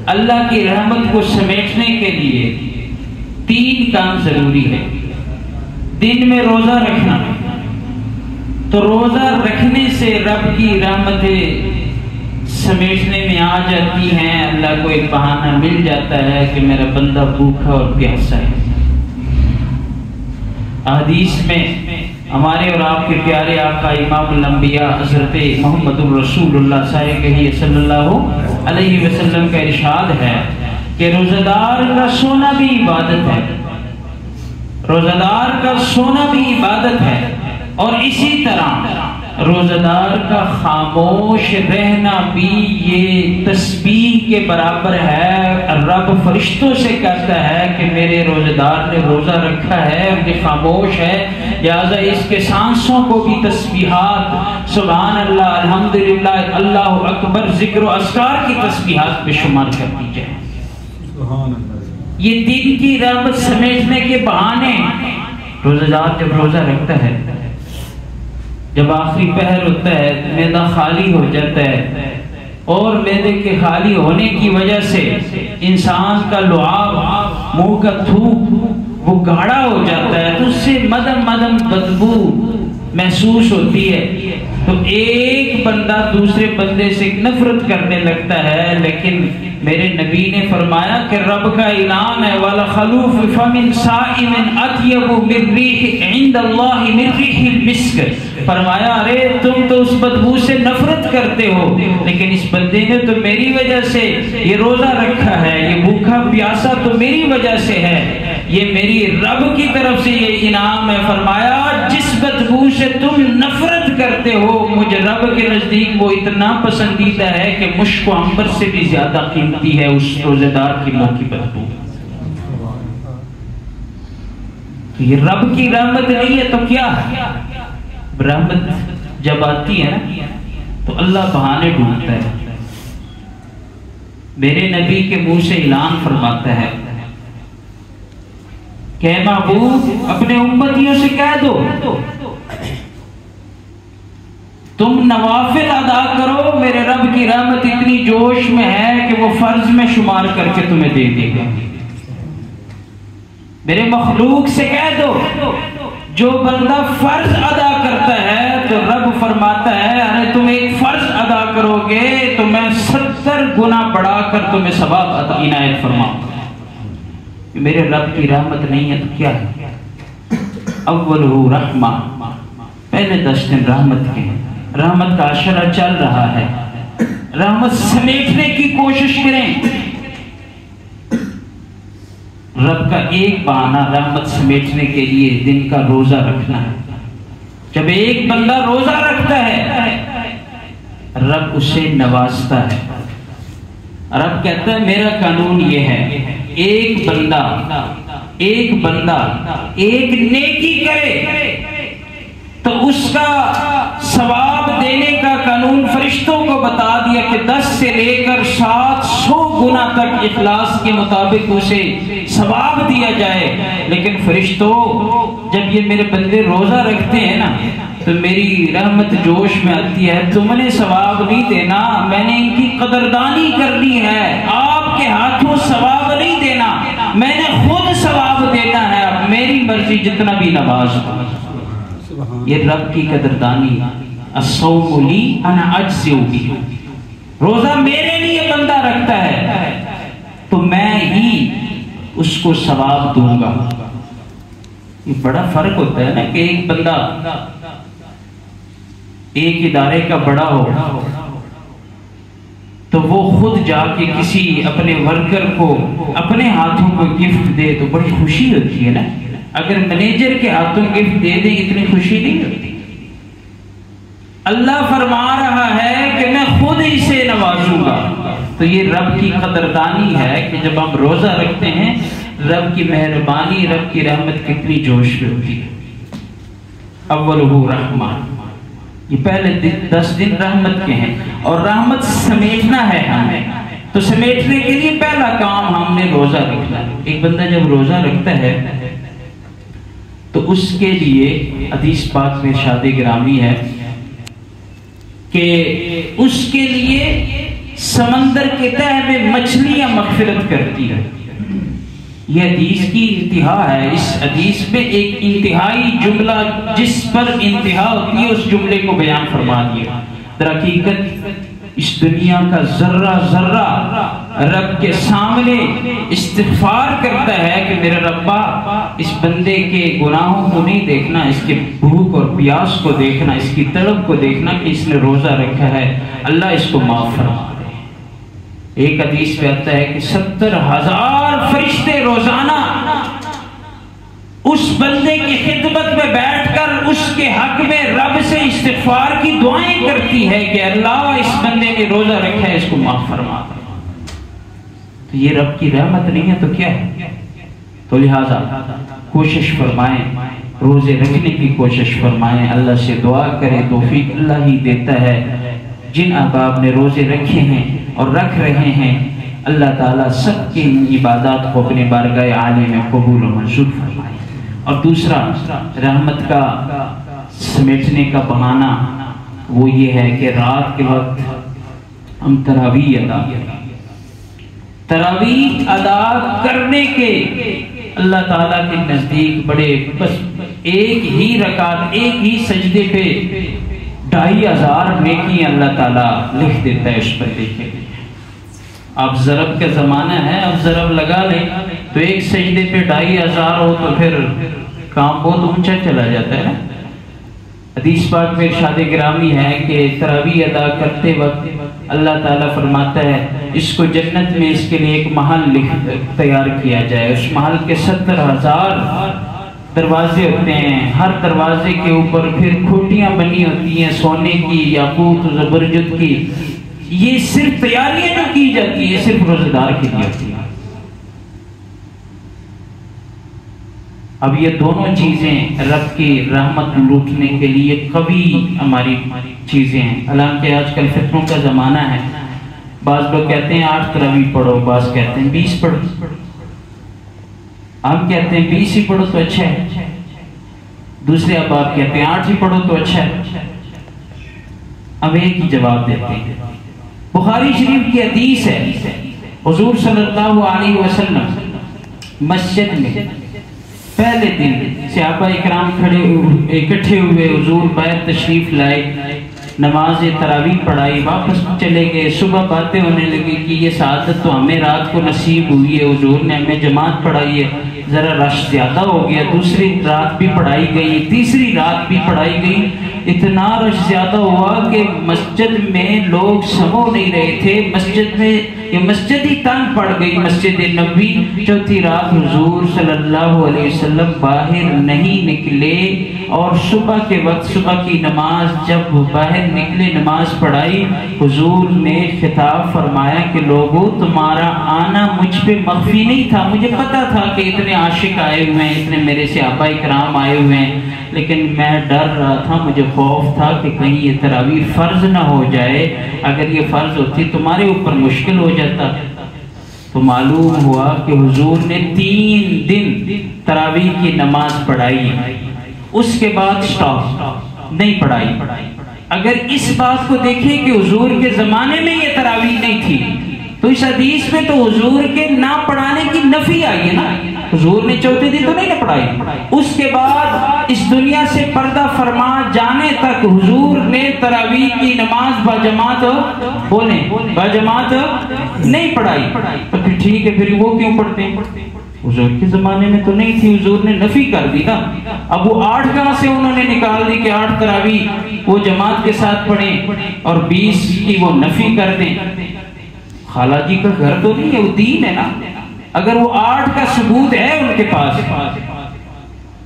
اللہ کی رحمت کو سمیٹنے کے لیے 3 کام ضروری ہے۔ دن میں روزہ رکھنا، تو روزہ رکھنے سے رب کی رحمتیں سمیٹنے میں آ جاتی ہیں۔ اللہ کو ایک بہانہ مل جاتا ہے کہ میرا بندہ بھوکا اور پیاسا ہے۔ حدیث میں ہمارے اور آپ کے پیارے آقا امام الانبیاء حضرت محمد الرسول اللہ صلی اللہ علیہ وسلم کا ارشاد ہے کہ روزہ دار کا سونا بھی عبادت ہے، روزہ دار کا سونا بھی عبادت ہے، اور اسی طرح روزہ دار کا خاموش رہنا بھی یہ تسبیح کے برابر ہے۔ رب فرشتوں سے کہتا ہے کہ میرے روزہ دار نے روزہ رکھا ہے اور یہ خاموش ہے، لہذا اس کے سانسوں کو بھی تسبیحات سبحان اللہ، الحمدللہ، اللہ اکبر، ذکر و اذکار کی تسبیحات میں شمار کر دی جائے۔ یہ دن کی رحمت سمیٹنے کے بہانے روزہ دار جب روزہ رکھتا ہے، جب آخری پہر ہوتا ہے، معدہ خالی ہو جاتا ہے، اور معدے کے خالی ہونے کی وجہ سے انسان کا لعاب، منہ کا تھوک وہ گاڑھا ہو جاتا ہے، تو اس سے مدم مدم بدبو محسوس ہوتی ہے، تو ایک بندہ دوسرے بندے سے نفرت کرنے لگتا ہے۔ لیکن میرے نبی نے فرمایا کہ رب کا اعلان ہے وَلَخَلُوفُ فَمِنْ صَائِمٍ أَطْيَبُ مِنْ رِيحِ عِنْدَ اللَّهِ مِنْ رِيحِ الْمِسْكِ، فرمایا ارے تم تو اس بدبو سے نفرت کرتے ہو، لیکن اس بندے نے تو میری وجہ سے یہ روزہ رکھا ہے، یہ بھوکا پیاسا تو میری وجہ سے ہے، یہ میری رب کی طرف سے یہ انعام ہے۔ فرمایا جس بدبو سے تم نفرت کرتے ہو مجھے رب کے نزدیک وہ اتنا پسندیدہ ہے کہ مشک و عنبر سے بھی زیادہ قیمتی ہے اس روزہ دار کی منہ کی بدبو۔ تو یہ رب کی رحمت نہیں ہے تو کیا ہے؟ رحمت جب آتی ہے تو اللہ بہانے ڈھونڈتا ہے۔ میرے نبی کے منہ سے اعلان فرماتا ہے کہ اے محبوب اپنے امتیوں سے کہہ دو تم نوافل ادا کرو، میرے رب کی رحمت اتنی جوش میں ہے کہ وہ فرض میں شمار کر کے تمہیں دے دے گا۔ میرے مخلوق سے کہہ دو جو بندہ فرض ادا کرتا ہے تو رب فرماتا ہے ارے تم ایک فرض ادا کرو گے تو میں 70 گنا بڑھا کر تمہیں ثواب عنایت فرماؤں گا۔ میرے رب کی رحمت نہیں ہے تو کیا ہے؟ اولہ رحمہ، پہلے 10 دن رحمت کے ہیں، رحمت کا عشرہ چل رہا ہے، رحمت سمیٹنے کی کوشش کریں۔ رب کا ایک بہانہ رحمت سمیٹنے کے لیے دن کا روزہ رکھنا ہے۔ جب ایک بندہ روزہ رکھتا ہے رب اسے نوازتا ہے۔ رب کہتا ہے میرا قانون یہ ہے ایک بندہ ایک نیکی کرے تو اس کا ثواب دینے کا قانون فرشتوں کو بتا دیا کہ 10 سے لے کر 700 گنا تک اخلاص کے مطابق اسے ثواب دیا جائے۔ لیکن فرشتوں جب یہ میرے بندے روزہ رکھتے ہیں نا تو میری رحمت جوش میں آتی ہے، تم نے ثواب نہیں دینا، میں نے ان کی قدردانی کرنی ہے، آپ کے ہاتھوں ثواب نہیں دینا، میں نے خود ثواب دینا ہے، اب میری مرضی جتنا بھی نواز ہو۔ یہ رب کی قدردانی، الصوم لی انا اجزی بہ، روزہ میرے لیے بندہ رکھتا ہے تو میں ہی اس کو ثواب دوں گا۔ یہ بڑا فرق ہوتا ہے نا کہ ایک بندہ ایک ادارے کا بڑا ہو تو وہ خود جا کے کسی اپنے ورکر کو اپنے ہاتھوں کو گفٹ دے تو بڑی خوشی ہوتی ہے نا، اگر مینیجر کے ہاتھوں گفٹ دے دے اتنی خوشی نہیں ہوتی۔ اللہ فرما رہا ہے کہ میں خود اسے نوازوں گا، تو یہ رب کی قدردانی ہے کہ جب ہم روزہ رکھتے ہیں رب کی مہربانی، رب کی رحمت کتنی جوش میں ہوتی ہے۔ اولہ رحمہ، یہ پہلے 10 دن رحمت کے ہیں اور رحمت سمیٹنا ہے ہمیں، تو سمیٹنے کے لیے پہلا کام ہم نے روزہ رکھنا ہے۔ ایک بندہ جب روزہ رکھتا ہے تو اس کے لیے حدیث پاک میں ارشاد گرامی ہے کہ اس کے لیے سمندر کے تہ میں مچھلیاں مغفرت کرتی ہے۔ یہ حدیث کی انتہا ہے۔ اس حدیث میں ایک انتہائی جملہ جس پر انتہا ہوتی ہے اس جملے کو بیان فرما دیا۔ در حقیقت اس دنیا کا ذرہ ذرہ رب کے سامنے استغفار کرتا ہے کہ میرے ربا اس بندے کے گناہوں کو نہیں دیکھنا، اس کے بھوک اور پیاس کو دیکھنا، اس کی تڑپ کو دیکھنا کہ اس نے روزہ رکھا ہے، اللہ اس کو معاف فرما دے۔ ایک حدیث پہ آتا ہے کہ 70,000 فرشتے روزانہ اس بندے کی خدمت میں بیٹھ کر اس کے حق میں رب سے استغفار کی دعائیں کرتی ہے کہ اللہ اس بندے نے روزہ رکھا ہے، اس کو معاف فرما دے۔ تو یہ رب کی رحمت نہیں ہے تو کیا ہے؟ تو لہذا کوشش فرمائیں، روزے رکھنے کی کوشش فرمائیں، اللہ سے دعا کریں، توفیق اللہ ہی دیتا ہے۔ جن احباب نے روزے رکھے ہیں اور رکھ رہے ہیں، اللہ تعالیٰ سب کی عبادات کو اپنے بارگاہ عالی میں قبول و منظور فرمائے۔ اور دوسرا رحمت کا سمیٹنے کا بہانہ وہ یہ ہے کہ رات کے وقت ہم تراویح ادا کرنے کے اللہ تعالیٰ کے نزدیک بڑے، بس ایک ہی رکعت ایک ہی سجدے پہ 2,500 نیکی اللہ تعالیٰ لکھ دیتا ہے اس بندے کے لیے۔ اب ضرب کا زمانہ ہے، اب ضرب لگا لیں تو ایک سجدے پہ 2,500 ہو تو پھر کام بہت اونچا چلا جاتا ہے نا۔ حدیث پاک میں ارشاد گرامی ہے کہ تراویح ادا کرتے وقت اللہ تعالیٰ فرماتا ہے اس کو جنت میں اس کے لیے ایک محل تیار کیا جائے، اس محل کے 70,000 دروازے ہوتے ہیں، ہر دروازے کے اوپر پھر کھوٹیاں بنی ہوتی ہیں سونے کی، یاقوت و زبرجد کی۔ یہ صرف تیاریاں جو کی جاتی ہے صرف روزہ دار کے لیے ہوتی ہے۔ اب یہ دونوں چیزیں رب کی رحمت لوٹنے کے لیے قوی ہماری چیزیں ہیں۔ حالانکہ آج کل فتنوں کا زمانہ ہے، بعض لوگ کہتے ہیں 8 تراویح پڑھو، بعض کہتے ہیں 20 پڑھو، ہم کہتے ہیں 20 ہی پڑھو تو اچھا ہے، دوسرے احباب کہتے ہیں 8 ہی پڑھو تو اچھا ہے۔ اب ایک ہی جواب دیتے ہیں۔ بخاری شریف کی حدیث ہے، حضور صلی اللہ علیہ وسلم مسجد میں پہلے دن صحابہ اکرام اکٹھے ہوئے، حضور باہر تشریف لائے، نماز تراویح پڑھائی، واپس چلے گئے۔ صبح باتیں ہونے لگی کہ یہ سعادت تو ہمیں رات کو نصیب ہوئی ہے، حضور نے ہمیں جماعت پڑھائی ہے، ذرا رش زیادہ ہو گیا۔ دوسری رات بھی پڑھائی گئی، تیسری رات بھی پڑھائی گئی، اتنا رش زیادہ ہوا کہ مسجد میں لوگ سمو نہیں رہے تھے، مسجد میں یہ مسجد ہی تنگ پڑ گئی، مسجد نبوی۔ چوتھی رات حضور صلی اللہ علیہ وسلم باہر نہیں نکلے، اور صبح کے وقت صبح کی نماز جب باہر نکلے، نماز پڑھائی، حضور نے خطاب فرمایا کہ لوگوں تمہارا آنا مجھ پہ مخفی نہیں تھا، مجھے پتا تھا کہ اتنے عاشق آئے ہوئے ہیں، اتنے میرے صحابہ کرام آئے ہوئے ہیں، لیکن میں ڈر رہا تھا، مجھے خوف تھا کہ کہیں یہ تراویح فرض نہ ہو جائے، اگر یہ فرض ہوتی تمہارے اوپر مشکل ہو جاتا۔ تو معلوم ہوا کہ حضور نے 3 دن تراویح کی نماز پڑھائی، اس کے بعد سٹاپ، نہیں پڑھائی۔ اگر اس بات کو دیکھیں کہ حضور کے زمانے میں یہ تراویح نہیں تھی تو اس حدیث میں تو حضور کے نہ پڑھانے کی نفی آئی ہے نا، حضور نے چوتھے دن تو نہیں نہ پڑھائی۔ اس کے بعد اس دنیا سے پردہ فرما جانے تک حضور نے تراویح کی نماز باجماعت، بولیں باجماعت نہیں پڑھائی۔ تو پھر ٹھیک ہے، پھر وہ کیوں پڑھتے ہیں؟ حضور کے زمانے میں تو نہیں تھی، حضور نے نفی کر دی نا۔ اب وہ 8 کہاں سے انہوں نے نکال دی کہ 8 تراویح وہ جماعت کے ساتھ پڑھیں اور 20 کی وہ نفی کر دیں؟ خالہ جی کا گھر تو نہیں ہے، وہ دین ہے نا۔ اگر وہ 8 کا ثبوت ہے ان کے پاس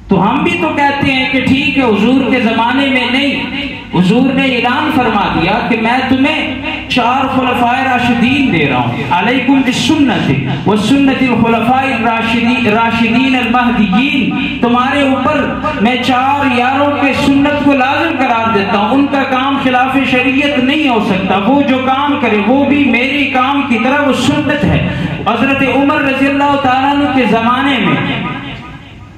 تو ہم بھی تو کہتے ہیں کہ ٹھیک ہے حضور کے زمانے میں نہیں، حضور نے اعلان فرما دیا کہ میں تمہیں 4 خلفائے راشدین دے رہا ہوں، علیکم بسنتی وسنت الخلفاء الراشدین المہدیین، تمہارے اوپر میں 4 یاروں کے سنت کو لازم قرار دیتا ہوں، ان کا کام خلاف شریعت نہیں ہو سکتا، وہ جو کام کرے وہ بھی میری کام کی طرح وہ سنت ہے۔ حضرت عمر رضی اللہ تعالیٰ عنہ کے زمانے میں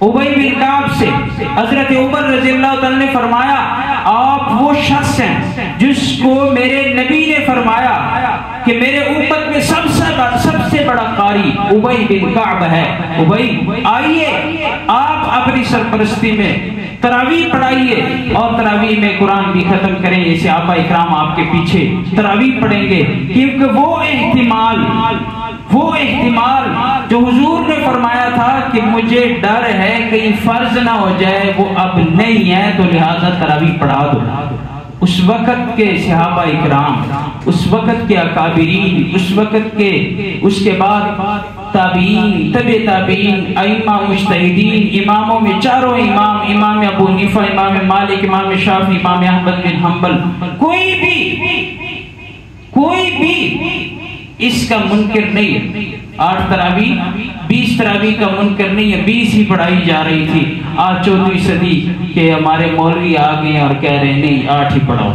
ابی بن کعب سے حضرت عمر رضی اللہ تعالیٰ نے فرمایا آپ وہ شخص ہیں جس کو میرے نبی نے فرمایا کہ میرے امت میں سب سے بڑا قاری ابی بن کعب ہے۔ ابی آئیے آپ اپنی سرپرستی میں تراویح پڑھائیے اور تراویح میں قرآن بھی ختم کریں، جیسے صحابہ اکرام آپ کے پیچھے تراویح پڑھیں گے، کیونکہ وہ احتمال جو حضور نے فرمایا تھا کہ مجھے ڈر ہے کہیں فرض نہ ہو جائے وہ اب نہیں ہے، تو لہذا تراویح پڑھا دو۔ اس وقت کے صحابہ اکرام، اس وقت کے اکابرین، اس کے بعد تابعین، تبع تابعین، ائمہ مجتہدین، اماموں میں چاروں امام ابو حنیفہ، امام مالک، امام شافعی، امام احمد بن حنبل، کوئی بھی اس کا منکر نہیں ہے۔ 8 تراویح 20 تراویح کا منکر نہیں ہے، 20 ہی پڑھائی جا رہی تھی۔ آج 14ویں صدی کے ہمارے مولوی آ گئے اور کہہ رہے ہیں نہیں 8 ہی پڑھاؤ۔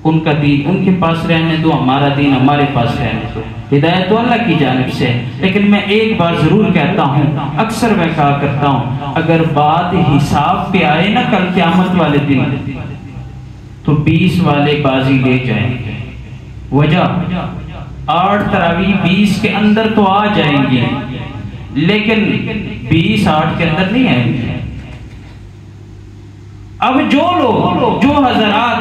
ان کا دین ان کے پاس رہنے دو، ہمارا دین ہمارے پاس رہنے دو۔ ہدایت تو اللہ کی جانب سے ہے، لیکن میں ایک بار ضرور کہتا ہوں، اکثر میں کہا کرتا ہوں، اگر بات حساب پہ آئے نا کل قیامت والے دن، تو 20 والے بازی لے جائیں گے۔ وجہ 8 تراویح 20 کے اندر تو آ جائیں گی، لیکن 20 8 کے اندر نہیں آئیں گے۔ اب جو لوگ جو حضرات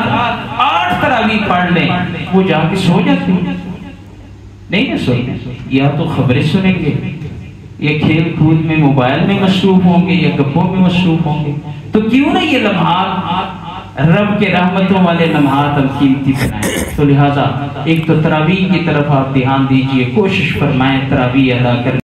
8 تراویح پڑھ لیں وہ جا کے سو جاتے ہیں، نہیں سوتے، یا تو خبریں سنیں گے، یا کھیل کود میں موبائل میں مصروف ہوں گے، یا گپوں میں مصروف ہوں گے۔ تو کیوں نہ یہ لمحات رب کے رحمتوں والے لمحات ہم قیمتی بنائیں۔ تو لہٰذا ایک تو تراویح کی طرف آپ دھیان دیجئے، کوشش فرمائیں تراویح ادا کریں۔